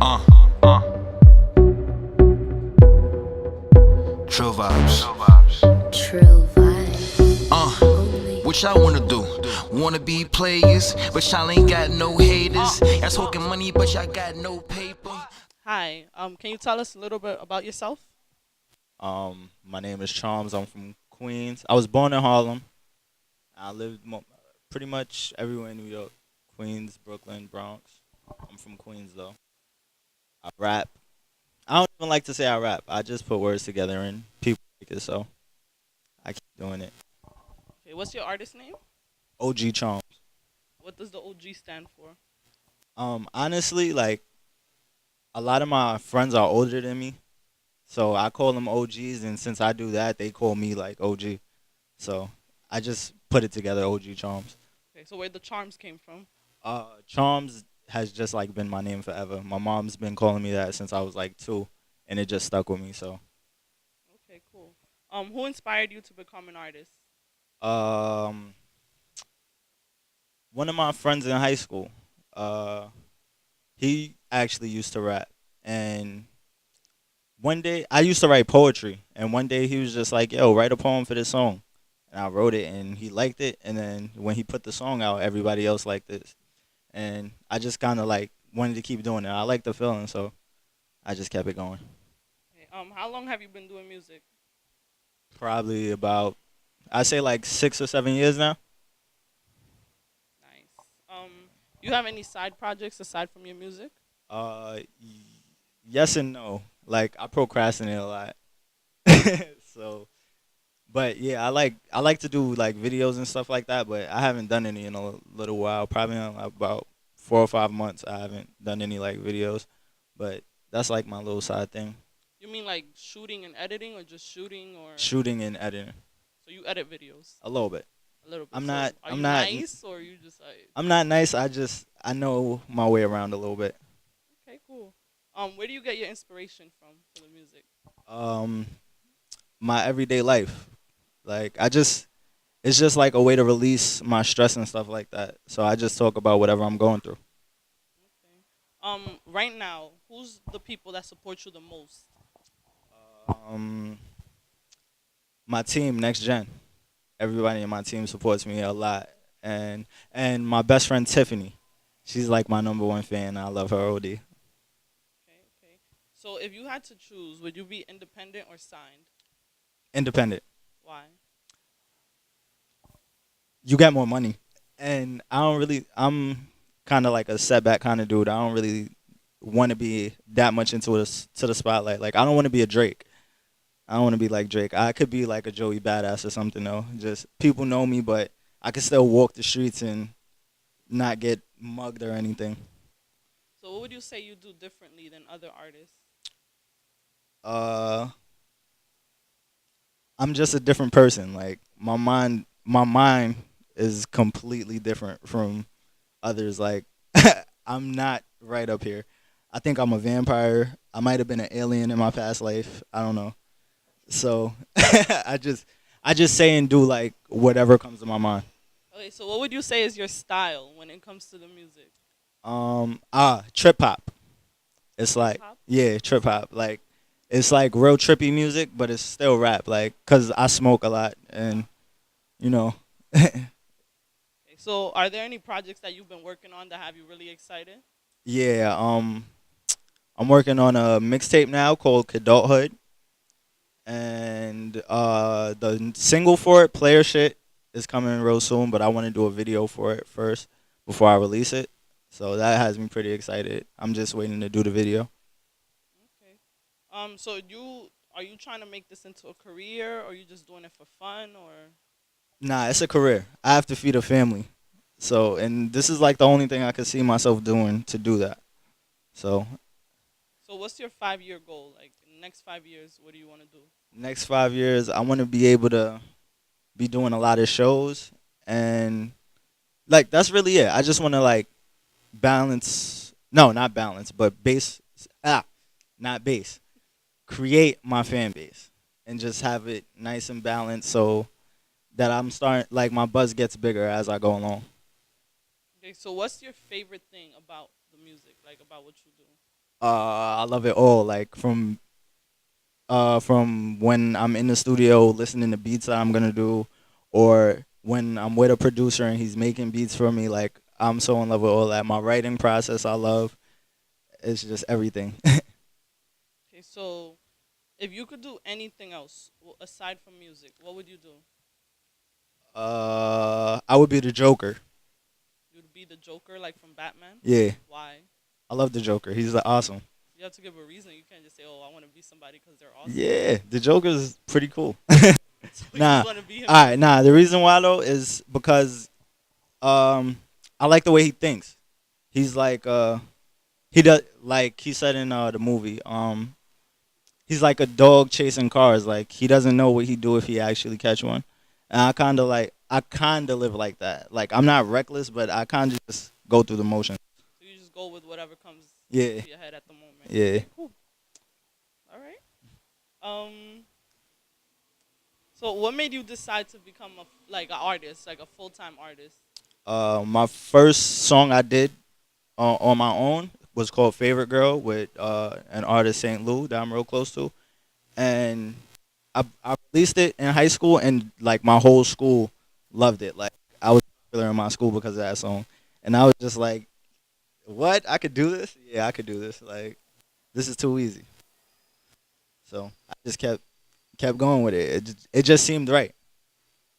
Uh, Trill vibes. Trill vibes. What y'all wanna do? Wanna be players, but y'all ain't got no haters. Y'all talking money, but y'all got no paper. Hi, can you tell us a little bit about yourself? My name is Charms. I'm from Queens. I was born in Harlem. I lived pretty much everywhere in New York. Queens, Brooklyn, Bronx. I'm from Queens though. I rap. I don't even like to say I rap. I just put words together and people like it, so I keep doing it. Okay, what's your artist name? OG Charms. What does the OG stand for? Honestly, like a lot of my friends are older than me, so I call them OGs, and since I do that, they call me like OG. So I just put it together, OG Charms. Okay, so where the charms came from? Charms has just like been my name forever. My mom's been calling me that since I was like 2, and it just stuck with me. So, Okay, cool. Who inspired you to become an artist? um, one of my friends in high school, he actually used to rap, and one day I used to write poetry, and one day he was just like, "Yo, write a poem for this song," and I wrote it, and he liked it, and then when he put the song out, everybody else liked it, and I just kind of like wanted to keep doing it. I liked the feeling, so I just kept it going. Okay, how long have you been doing music? Probably about, I say like 6 or 7 years now. Nice. You have any side projects aside from your music? Yes and no. Like I procrastinate a lot, so but yeah, I like to do like videos and stuff like that, but I haven't done any in a little while. Probably in about 4 or 5 months. I haven't done any like videos, but that's like my little side thing. You mean like shooting and editing, or just shooting, or Shooting and editing so you edit videos a little bit. a little bit? I'm So not. Are I'm you not. nice, or you just like? I'm not nice. I know my way around a little bit. Okay, cool. Where do you get your inspiration from for the music? Um, my everyday life. Like it's just like a way to release my stress and stuff like that. So I just talk about whatever I'm going through. Okay. Right now, who's the people that support you the most? Um, my team, Next Gen. Everybody in my team supports me a lot, and my best friend Tiffany, she's like my number one fan. I love her OD. Okay, okay. So if you had to choose, would you be independent or signed? Independent. Why? You get more money, and I don't really. I'm kind of like a setback kind of dude. I don't really want to be that much into to the spotlight. Like I don't want to be a Drake. I don't want to be like Drake. I could be like a Joey Badass or something though. Just people know me, but I could still walk the streets and not get mugged or anything. So what would you say you do differently than other artists? Uh, I'm just a different person. Like my mind is completely different from others. Like I'm not right up here. I think I'm a vampire. I might have been an alien in my past life. I don't know. So I just say and do like whatever comes to my mind. Okay, so what would you say is your style when it comes to the music? Trip hop. It's Hip like hop? yeah, trip hop. Like it's like real trippy music, but it's still rap. Like cause I smoke a lot and you know. Okay, so are there any projects that you've been working on that have you really excited? Yeah. I'm working on a mixtape now called Kidulthood, and the single for it, Player Shit, is coming real soon. But I want to do a video for it first before I release it. So that has me pretty excited. I'm just waiting to do the video. Okay. So are you trying to make this into a career, or are you just doing it for fun, or? Nah, it's a career. I have to feed a family. So, and this is like the only thing I could see myself doing to do that. So, So what's your 5-year goal? Like in the next 5 years, what do you want to do? next 5 years, I want to be able to be doing a lot of shows, and like that's really it. I just want to like balance. No, not balance, but base. Not base. Create my fan base and just have it nice and balanced so that I'm starting like my buzz gets bigger as I go along. Okay, so what's your favorite thing about the music, like about what you do? I love it all. Like from when I'm in the studio listening to beats that I'm gonna do, or when I'm with a producer and he's making beats for me. Like I'm so in love with all that. My writing process, I love. It's just everything. Okay, so if you could do anything else aside from music, what would you do? I would be the Joker. You'd be the Joker, like from Batman. Yeah, Why? I love the Joker. He's awesome. You have to give a reason. You can't just say, "Oh, I want to be somebody because they're awesome." Yeah, the Joker's pretty cool. So you Nah, just want to be him. all right, nah. The reason why though is because I like the way he thinks. He's like he does like he said in the movie he's like a dog chasing cars. Like he doesn't know what he'd do if he actually catch one. And I kind of live like that. Like I'm not reckless, but I kind of just go through the motion. So you just go with whatever comes Yeah, to your head at the moment. yeah. Cool. All right. Um. So what made you decide to become like an artist, like a full-time artist? My first song I did on my own was called "Favorite Girl" with an artist Saint Lou that I'm real close to, and I released it in high school, and like my whole school loved it. Like I was popular in my school because of that song, and I was just like, "What? I could do this? Yeah, I could do this. Like this is too easy." So I just kept going with it. It just seemed right.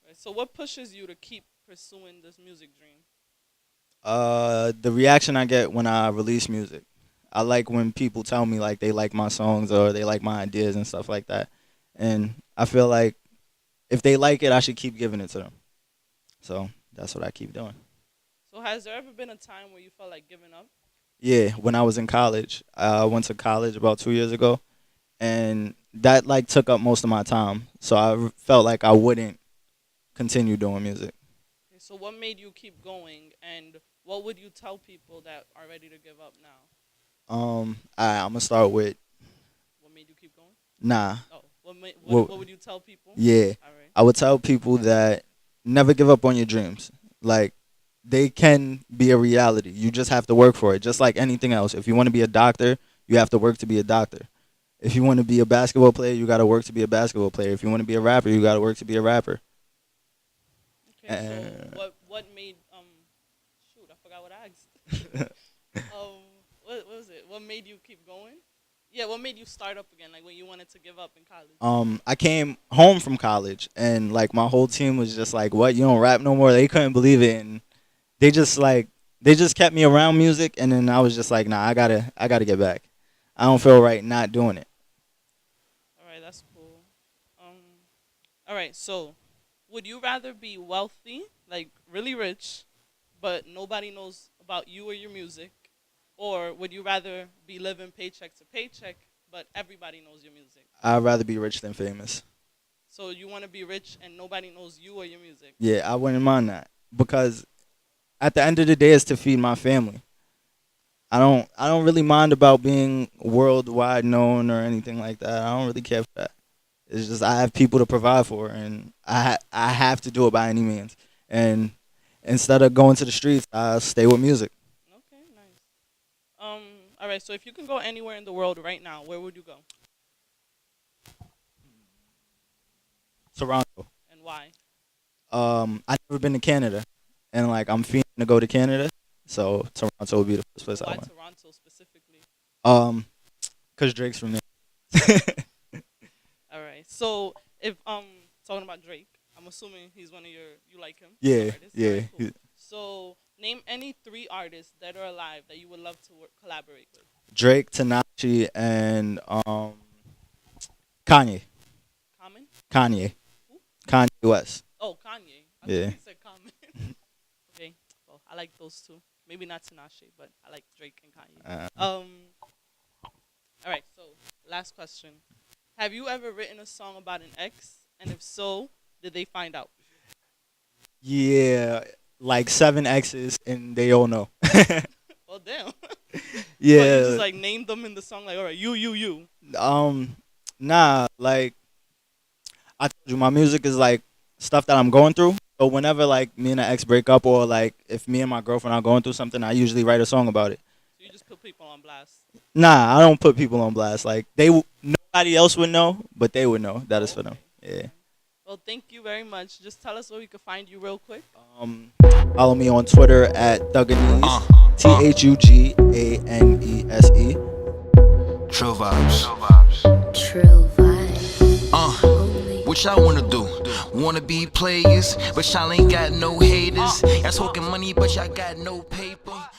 Right. So what pushes you to keep pursuing this music dream? The reaction I get when I release music. I like when people tell me like they like my songs or they like my ideas and stuff like that. And I feel like if they like it, I should keep giving it to them. So that's what I keep doing. So has there ever been a time where you felt like giving up? Yeah, when I was in college, I went to college about 2 years ago, and that like took up most of my time. So I felt like I wouldn't continue doing music. Okay, so what made you keep going, and what would you tell people that are ready to give up now? I'm gonna start with What made you keep going? nah. Oh, what Well, what would you tell people? yeah, All right. I would tell people that never give up on your dreams. Like they can be a reality. You just have to work for it. Just like anything else. If you want to be a doctor, you have to work to be a doctor. If you want to be a basketball player, you got to work to be a basketball player. If you want to be a rapper, you got to work to be a rapper. Okay, so what made shoot, I forgot what I asked. What was it? What made you keep going? Yeah, what made you start up again? Like when you wanted to give up in college? I came home from college and like my whole team was just like, "What? You don't rap no more?" They couldn't believe it, and they just kept me around music, and then I was just like, "Nah, I gotta get back. I don't feel right not doing it." All right, that's cool. All right, so would you rather be wealthy, like really rich, but nobody knows about you or your music, or would you rather be living paycheck to paycheck, but everybody knows your music? I'd rather be rich than famous. So you want to be rich and nobody knows you or your music? Yeah, I wouldn't mind that because at the end of the day, it's to feed my family. I don't really mind about being worldwide known or anything like that. I don't really care for that. It's just I have people to provide for, and I have to do it by any means. And instead of going to the streets, I stay with music. Okay, nice. Um, all right, so if you can go anywhere in the world right now, where would you go Toronto. and why? I've never been to Canada, and like I'm feeling to go to Canada, so Toronto would be the first place I Why went. Toronto specifically? Um, cause Drake's from there. All right. So if talking about Drake, I'm assuming he's one of you like him. Yeah, Artists. yeah. Alright, cool. So name any 3 artists that are alive that you would love to collaborate with. Drake, Tanashi, and Kanye. Common? Kanye. Who? Kanye West. Oh, Kanye. I Yeah. thought you said Common. Okay. Well, I like those two. Maybe not Tinashe, but I like Drake and Kanye. All right. So last question. Have you ever written a song about an ex? And if so, did they find out? Yeah, like 7 exes, and they all know. Well, damn. Yeah. But you just like named them in the song, like, all right, you. Nah, like I told you, my music is like stuff that I'm going through. So whenever like me and an ex break up, or like if me and my girlfriend are going through something, I usually write a song about it. So you just put people on blast. Nah, I don't put people on blast. Like nobody else would know, but they would know that is for them. Yeah. Well, thank you very much. Just tell us where we could find you real quick. Follow me on Twitter at Thuganese, THUGANESE. Trill vibes. Trill vibes. Only What y'all wanna do? Wanna be players, but y'all ain't got no haters. Y'all talking money, but y'all got no paper.